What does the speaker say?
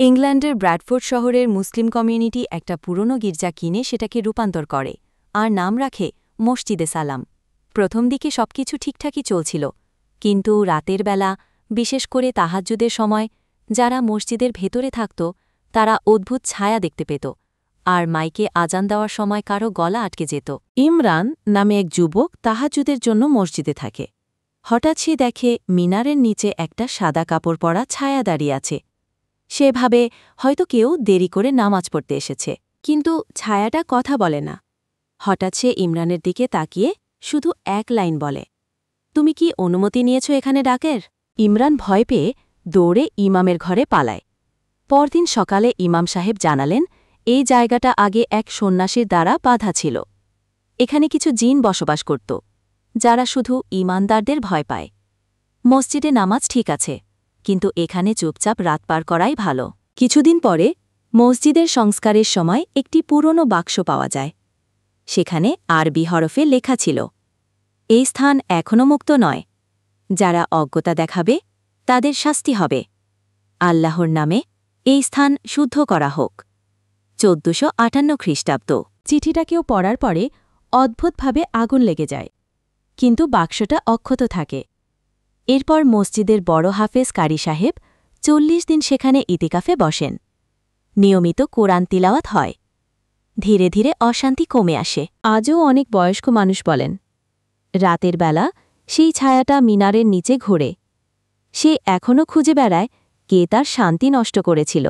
ইংল্যান্ডের ব্র্যাডফোর্ড শহরের Muslim community একটা পুরনো গির্জা কিনে সেটাকে রূপান্তর করে আর নাম রাখে মসজিদে সালাম। প্রথম দিকে সবকিছু ঠিকঠাকই চলছিল, কিন্তু রাতের বেলা, বিশেষ করে তাহাজ্জুদের সময়, যারা মসজিদের ভেতরে থাকত তারা অদ্ভুত ছায়া দেখতে পেত, আর মাইকে আজান দেওয়ার সময় কারো গলা আটকে যেত। ইমরান নামে এক যুবক তাহাজ্জুদের জন্য মসজিদে থাকে। হঠাৎ সে দেখে মিনারের নিচে একটা সাদা কাপড় পরা ছায়া দাঁড়িয়ে আছে। সে ভাবে হয়তো কেউ দেরি করে নামাজ পড়তে এসেছে, কিন্তু ছায়াটা কথা বলে না। হঠাৎ সে ইমরানের দিকে তাকিয়ে শুধু এক লাইন বলে, তুমি কি অনুমতি নিয়েছ এখানে ডাকের? ইমরান ভয় পেয়ে দৌড়ে ইমামের ঘরে পালায়। পরদিন সকালে ইমাম সাহেব জানালেন, এই জায়গাটা আগে এক সন্ন্যাসীর দ্বারা বাঁধা ছিল। এখানে কিছু জিন বসবাস করত, যারা শুধু ঈমানদারদের ভয় পায়। মসজিদে নামাজ ঠিক আছে, কিন্তু এখানে চুপচাপ রাত পার করাই ভালো। কিছুদিন পরে মসজিদের সংস্কারের সময় একটি পুরনো বাক্স পাওয়া যায়। সেখানে আরবি হরফে লেখা ছিল, এই স্থান এখনও মুক্ত নয়, যারা অজ্ঞতা দেখাবে তাদের শাস্তি হবে। আল্লাহর নামে এই স্থান শুদ্ধ করা হোক। 1458 খ্রিস্টাব্দ। চিঠিটা কেউ পড়ার পরে অদ্ভুতভাবে আগুন লেগে যায়, কিন্তু বাক্সটা অক্ষত থাকে। এরপর মসজিদের বড় হাফেজ কারি সাহেব 40 দিন সেখানে ইতিকাফে বসেন। নিয়মিত কোরআন তিলাওয়াত হয়। ধীরে ধীরে অশান্তি কমে আসে। আজও অনেক বয়স্ক মানুষ বলেন, রাতের বেলা সেই ছায়াটা মিনারের নিচে ঘোরে। সে এখনও খুঁজে বেড়ায় কে তার শান্তি নষ্ট করেছিল।